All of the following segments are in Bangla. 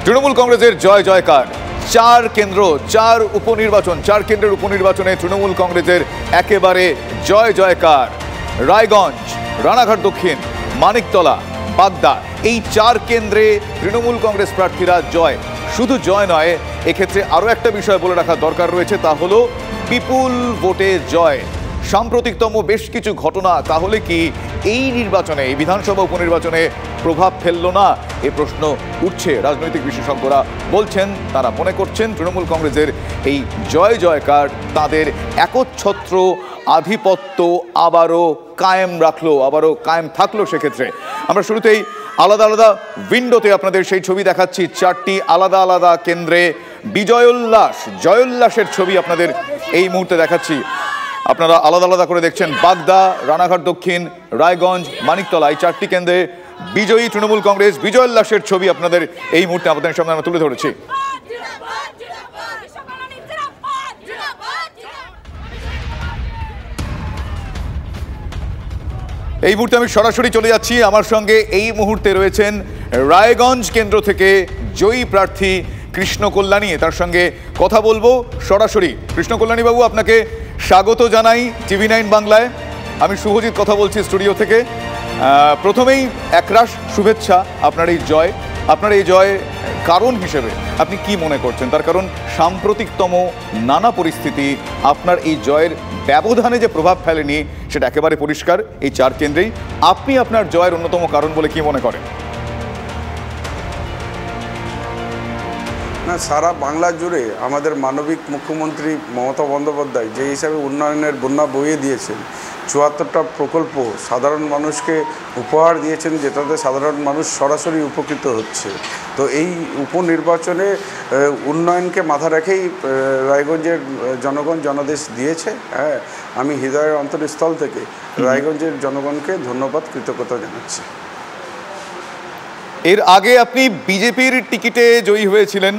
তৃণমূল কংগ্রেসের জয় জয়কার। চার কেন্দ্রের উপনির্বাচনে তৃণমূল কংগ্রেসের একেবারে জয় জয়কার। রায়গঞ্জ, রানাঘাট দক্ষিণ, মানিকতলা, বাগদা, এই চার কেন্দ্রে তৃণমূল কংগ্রেস প্রার্থীরা জয়। শুধু জয় নয়, এক্ষেত্রে আরও একটা বিষয় বলে রাখা দরকার রয়েছে, তা হলো বিপুল ভোটে জয়। সাম্প্রতিকতম বেশ কিছু ঘটনা তাহলে কি এই নির্বাচনে, এই বিধানসভা উপনির্বাচনে প্রভাব ফেলল না? এ প্রশ্ন উঠছে। রাজনৈতিক বিশেষজ্ঞরা বলছেন, তারা মনে করছেন তৃণমূল কংগ্রেসের এই জয় জয়কার তাদের একচ্ছত্র আধিপত্য আবারও কায়েম থাকলো। সেক্ষেত্রে আমরা শুরুতেই আলাদা আলাদা উইন্ডোতে আপনাদের সেই ছবি দেখাচ্ছি। চারটি আলাদা আলাদা কেন্দ্রে জয়োল্লাসের ছবি আপনাদের এই মুহূর্তে দেখাচ্ছি। আপনারা আলাদা আলাদা করে দেখছেন। বাগদা, রানাঘাট দক্ষিণ, রায়গঞ্জ, মানিকতলা, এই চারটি কেন্দ্রে বিজয়ী তৃণমূল কংগ্রেস বিজয়োল্লাসের ছবি আপনাদের এই মুহূর্তে আপনাদের সামনে আমরা তুলে ধরেছি। এই মুহূর্তে আমি সরাসরি চলে যাচ্ছি। আমার সঙ্গে এই মুহূর্তে রয়েছেন রায়গঞ্জ কেন্দ্র থেকে জয়ী প্রার্থী কৃষ্ণ কল্যাণী। তার সঙ্গে কথা বলবো সরাসরি। কৃষ্ণ কল্যাণী বাবু, আপনাকে স্বাগত জানাই TV9 বাংলায়। আমি শুভজিৎ কথা বলছি স্টুডিও থেকে। প্রথমেই একরাশ শুভেচ্ছা আপনার এই জয় কারণ হিসেবে আপনি কি মনে করছেন? তার কারণ সাম্প্রতিকতম নানা পরিস্থিতি আপনার এই জয়ের ব্যবধানে যে প্রভাব ফেলেনি সেটা একেবারে পরিষ্কার এই চার কেন্দ্রেই। আপনি আপনার জয়ের অন্যতম কারণ বলে কি মনে করেন? না, সারা বাংলা জুড়ে আমাদের মানবিক মুখ্যমন্ত্রী মমতা বন্দ্যোপাধ্যায় যে হিসাবে উন্নয়নের বন্যা বইয়ে দিয়েছেন, ৭৪টা প্রকল্প সাধারণ মানুষকে উপহার দিয়েছেন, যেটাতে সাধারণ মানুষ সরাসরি উপকৃত হচ্ছে। তো এই উপনির্বাচনে উন্নয়নকে মাথা রেখেই রায়গঞ্জের জনগণ জনাদেশ দিয়েছে। হ্যাঁ, আমি হৃদয়ের অন্তরস্থল থেকে রায়গঞ্জের জনগণকে ধন্যবাদ, কৃতজ্ঞতা জানাচ্ছি। এর আগে আপনি বিজেপির টিকিটে জয়ী হয়েছিলেন,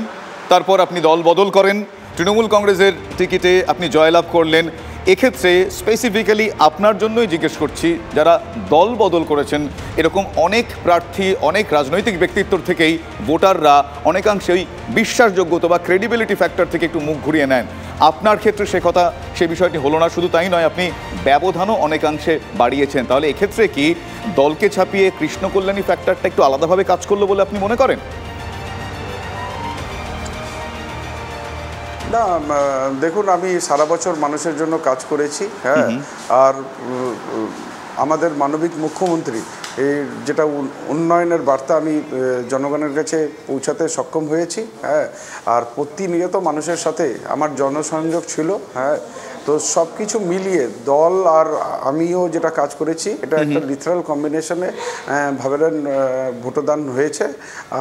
তারপর আপনি দল বদল করেন, তৃণমূল কংগ্রেসের টিকিটে আপনি জয়লাভ করলেন। এক্ষেত্রে স্পেসিফিক্যালি আপনার জন্যই জিজ্ঞেস করছি, যারা দল বদল করেছেন, এরকম অনেক প্রার্থী, অনেক রাজনৈতিক ব্যক্তিত্ব থেকেই ভোটাররা অনেকাংশেই বিশ্বাসযোগ্যতা বা ক্রেডিবিলিটি ফ্যাক্টর থেকে একটু মুখ ঘুরিয়ে নেন। আপনার ক্ষেত্রে সে বিষয়টি হলো না। শুধু তাই নয়, আপনি ব্যবধানও অনেকাংশে বাড়িয়েছেন। তাহলে এক্ষেত্রে কি দলকে ছাপিয়ে কৃষ্ণ কল্যাণী ফ্যাক্টরটা একটু আলাদাভাবে কাজ করলো বলে আপনি মনে করেন? না, দেখুন, আমি সারা বছর মানুষের জন্য কাজ করেছি। হ্যাঁ, আর আমাদের মানবিক মুখ্যমন্ত্রী এই যেটা উন্নয়নের বার্তা আমি জনগণের কাছে পৌঁছাতে সক্ষম হয়েছি। হ্যাঁ, আর প্রতিনিয়ত মানুষের সাথে আমার জনসংযোগ ছিল। হ্যাঁ, তো সব কিছু মিলিয়ে দল আর আমিও যেটা কাজ করেছি, এটা একটা লিটারাল কম্বিনেশনে ভাবেন ভোটদান হয়েছে।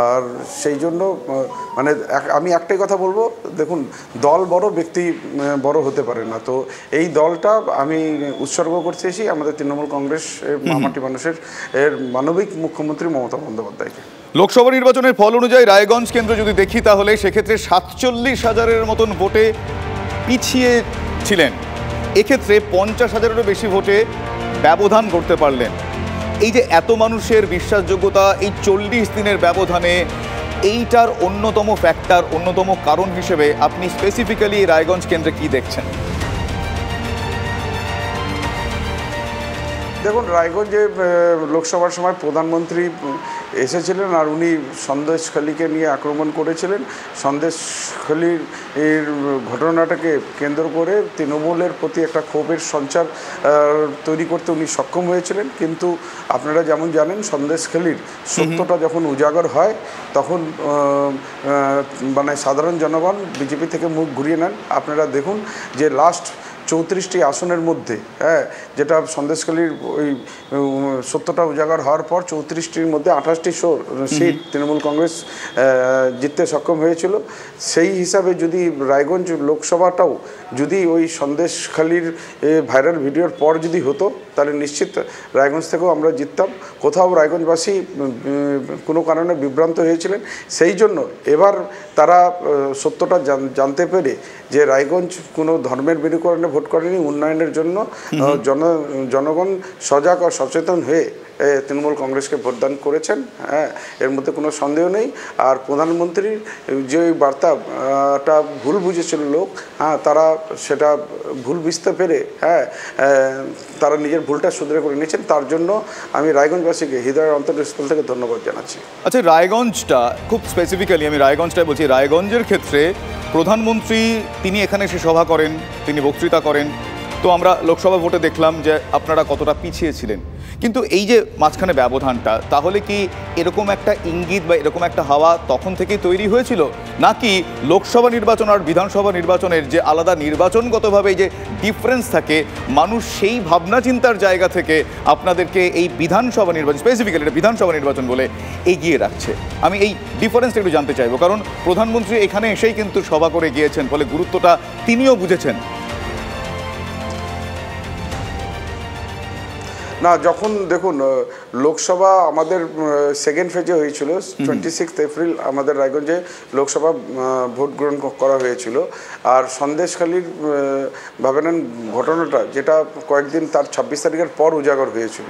আর সেই জন্য মানে আমি একটাই কথা বলবো, দেখুন, দল বড়, ব্যক্তি বড় হতে পারে না। তো এই দলটা আমি উৎসর্গ করতেছি আমাদের তৃণমূল কংগ্রেস মাটি মানুষের মানবিক মুখ্যমন্ত্রী মমতা বন্দ্যোপাধ্যায়কে। লোকসভা নির্বাচনের ফল অনুযায়ী রায়গঞ্জ কেন্দ্র যদি দেখি, তাহলে সেক্ষেত্রে 47,000-এর মতন ভোটে পিছিয়ে ছিলেন। এক্ষেত্রে 50,000-এরও বেশি ভোটে ব্যবধান করতে পারলেন। এই যে এত মানুষের বিশ্বাসযোগ্যতা, এই 40 দিনের ব্যবধানে, এইটার অন্যতম ফ্যাক্টর, অন্যতম কারণ হিসেবে আপনি স্পেসিফিক্যালি রায়গঞ্জ কেন্দ্রে কি দেখছেন? দেখুন, রায়গঞ্জে লোকসভার সময় প্রধানমন্ত্রী এসেছিলেন, আর উনি সন্দেশখালীকে নিয়ে আক্রমণ করেছিলেন। সন্দেশখালীর এর ঘটনাটাকে কেন্দ্র করে তৃণমূলের প্রতি একটা ক্ষোভের সঞ্চার তৈরি করতে উনি সক্ষম হয়েছিলেন। কিন্তু আপনারা যেমন জানেন, সন্দেশখালীর সত্যটা যখন উজাগর হয়, তখন মানে সাধারণ জনগণ বিজেপি থেকে মুখ ঘুরিয়ে নেন। আপনারা দেখুন যে লাস্ট 34টি আসনের মধ্যে, হ্যাঁ, যেটা সন্দেশখালীর ওই সত্যটা উজাগর হওয়ার পর 34টির মধ্যে 28টি সিট তৃণমূল কংগ্রেস জিততে সক্ষম হয়েছিল। সেই হিসাবে যদি রায়গঞ্জ লোকসভাটাও যদি ওই সন্দেশখালীর ভাইরাল ভিডিওর পর যদি হতো, তাহলে নিশ্চিত রায়গঞ্জ থেকেও আমরা জিততাম। কোথাও রায়গঞ্জবাসী কোনো কারণে বিভ্রান্ত হয়েছিলেন, সেই জন্য এবার তারা সত্যটা জানতে পেরে যে রায়গঞ্জ কোনো ধর্মের মেরুকরণে ভোট করেনি, উন্নয়নের জন্য জনগণ সজাগ ও সচেতন হয়ে তৃণমূল কংগ্রেসকে ভোটদান করেছেন, হ্যাঁ, এর মধ্যে কোনো সন্দেহ নেই। আর প্রধানমন্ত্রীর যে বার্তাটা ভুল বুঝেছিল লোক, হ্যাঁ, তারা সেটা ভুল বুঝতে পেরে, হ্যাঁ, তারা নিজের ভুলটা শুধরে করে নিয়েছেন। তার জন্য আমি রায়গঞ্জবাসীকে হৃদয়ের অন্তঃস্থল থেকে ধন্যবাদ জানাচ্ছি। আচ্ছা, রায়গঞ্জটা খুব স্পেসিফিক্যালি আমি রায়গঞ্জটাই বলছি। রায়গঞ্জের ক্ষেত্রে প্রধানমন্ত্রী তিনি এখানে এসে সভা করেন, তিনি বক্তৃতা করেন, তো আমরা লোকসভা ভোটে দেখলাম যে আপনারা কতটা পিছিয়ে ছিলেন। কিন্তু এই যে মাঝখানে ব্যবধানটা, তাহলে কি এরকম একটা ইঙ্গিত বা এরকম একটা হাওয়া তখন থেকেই তৈরি হয়েছিল, নাকি লোকসভা নির্বাচন আর বিধানসভা নির্বাচনের যে আলাদা নির্বাচনগতভাবে যে ডিফারেন্স থাকে, মানুষ সেই ভাবনা চিন্তার জায়গা থেকে আপনাদেরকে এই বিধানসভা নির্বাচন, স্পেসিফিক্যালি এটা বিধানসভা নির্বাচন বলে এগিয়ে রাখছে? আমি এই ডিফারেন্সটা একটু জানতে চাইবো, কারণ প্রধানমন্ত্রী এখানে এসেই কিন্তু সভা করে গিয়েছেন, ফলে গুরুত্বটা তিনিও বুঝেছেন। না, যখন দেখুন লোকসভা আমাদের সেকেন্ড ফেজে হয়েছিল, 26 এপ্রিল আমাদের রায়গঞ্জে লোকসভা ভোট গ্রহণ করা হয়েছিল। আর সন্দেশখালীর ভাবে নেন ঘটনাটা, যেটা কয়েকদিন তার 26 তারিখের পর উজাগর হয়েছিল,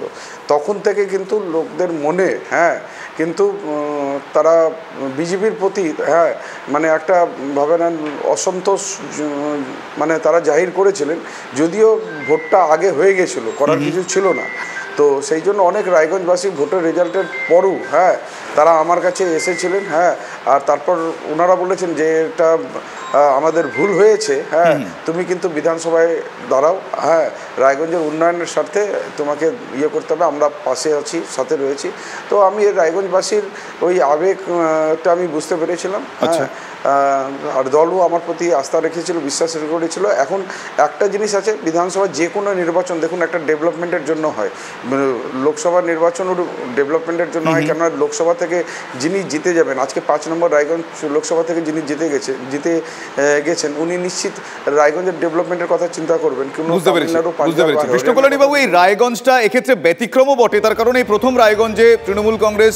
তখন থেকে কিন্তু লোকদের মনে, হ্যাঁ, কিন্তু তারা বিজেপির প্রতি, হ্যাঁ, মানে একটা ভাবে নেন অসন্তোষ মানে তারা জাহির করেছিলেন, যদিও ভোটটা আগে হয়ে গেছিল, করার কিছু ছিল না। তো সেই জন্য অনেক রায়গঞ্জবাসী ভোটের রেজাল্টের পরও, হ্যাঁ, তারা আমার কাছে এসেছিলেন, হ্যাঁ, আর তারপর ওনারা বলেছেন যে এটা আমাদের ভুল হয়েছে, হ্যাঁ, তুমি কিন্তু বিধানসভায় দাঁড়াও, হ্যাঁ, রায়গঞ্জের উন্নয়নের স্বার্থে তোমাকে ইয়ে করতে হবে, আমরা পাশে আছি, সাথে রয়েছি। তো আমি রায়গঞ্জবাসীর ওই আবেগটা আমি বুঝতে পেরেছিলাম, হ্যাঁ, আর দলও আমার প্রতি আস্থা রেখেছিল, বিশ্বাস করেছিল। এখন একটা জিনিস আছে, বিধানসভা যে কোনো নির্বাচন দেখুন একটা ডেভেলপমেন্টের জন্য হয়, লোকসভা নির্বাচনও ডেভেলপমেন্টের জন্য হয়। কেননা লোকসভা থেকে যিনি জিতে যাবেন, আজকে 5 নম্বর রায়গঞ্জ লোকসভা থেকে যিনি জিতে গেছেন, উনি নিশ্চিত রায়গঞ্জের ডেভেলপমেন্টের কথা চিন্তা করবেন। কৃষ্ণ কল্যাণী বাবু, এই রায়গঞ্জটা এক্ষেত্রে ব্যতিক্রমও বটে, তার কারণ এই প্রথম রায়গঞ্জে তৃণমূল কংগ্রেস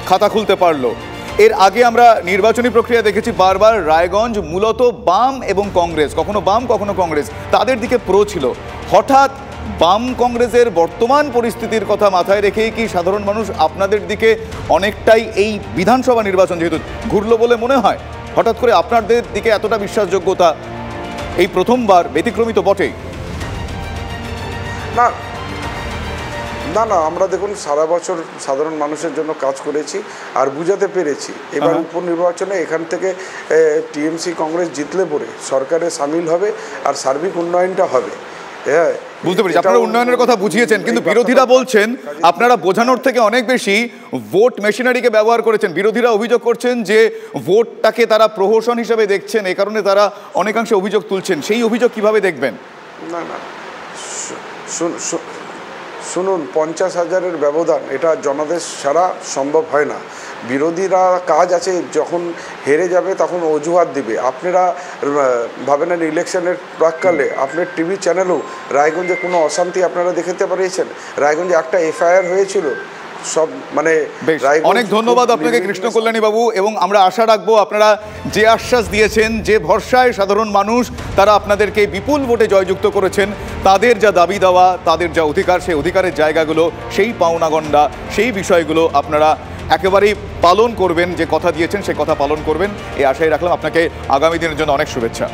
খাতা খুলতে পারলো। এর আগে আমরা নির্বাচনী প্রক্রিয়া দেখেছি বারবার রায়গঞ্জ মূলত বাম এবং কংগ্রেস, কখনো বাম কখনো কংগ্রেস, তাদের দিকে প্রো ছিল। হঠাৎ বাম কংগ্রেসের বর্তমান পরিস্থিতির কথা মাথায় রেখেই কি সাধারণ মানুষ আপনাদের দিকে অনেকটাই এই বিধানসভা নির্বাচন যেহেতু ঘুরলো বলে মনে হয়, হঠাৎ করে আপনাদের দিকে এতটা বিশ্বাসযোগ্যতা এই প্রথমবার? ব্যতিক্রমী তো বটেই। না না না, আমরা দেখুন সারা বছর সাধারণ মানুষের জন্য কাজ করেছি আর বুঝাতে পেরেছি। এবার উপনির্বাচনে এখান থেকে টিএমসি কংগ্রেস জিতলে পরে সরকারে সামিল হবে আর সার্বিক উন্নয়নটা হবে। হ্যাঁ, বুঝতে পেরেছি, আপনারা উন্নয়নের কথা বুঝিয়েছেন, কিন্তু বিরোধীরা বলছেন আপনারা বোঝানোর থেকে অনেক বেশি ভোট মেশিনারিকে ব্যবহার করেছেন। বিরোধীরা অভিযোগ করছেন যে ভোটটাকে তারা প্রহসন হিসেবে দেখছেন, এই কারণে তারা অনেকাংশে অভিযোগ তুলছেন। সেই অভিযোগ কিভাবে দেখবেন? না না, শুনুন, 50,000-এর ব্যবধান এটা জনাদেশ ছাড়া সম্ভব হয় না। বিরোধীরা কাজ আছে, যখন হেরে যাবে তখন অজুহাত দিবে। আপনারা ভাবেন না ইলেকশনের প্রাককালে আপনার টিভি চ্যানেলেও রায়গঞ্জে কোনো অশান্তি আপনারা দেখতে পেরেছেন? রায়গঞ্জে একটা এফআইআর হয়েছিল, সব মানে। অনেক ধন্যবাদ আপনাকে কৃষ্ণ কল্যাণী বাবু, এবং আমরা আশা রাখবো আপনারা যে আশ্বাস দিয়েছেন, যে ভরসায় সাধারণ মানুষ তারা আপনাদেরকে বিপুল ভোটে জয়যুক্ত করেছেন, তাদের যা দাবি দেওয়া, তাদের যা অধিকার, সেই অধিকারের জায়গাগুলো, সেই পাওনাগণ্ডা, সেই বিষয়গুলো আপনারা একেবারেই পালন করবেন। যে কথা দিয়েছেন সে কথা পালন করবেন, এই আশাই রাখলাম। আপনাকে আগামী দিনের জন্য অনেক শুভেচ্ছা।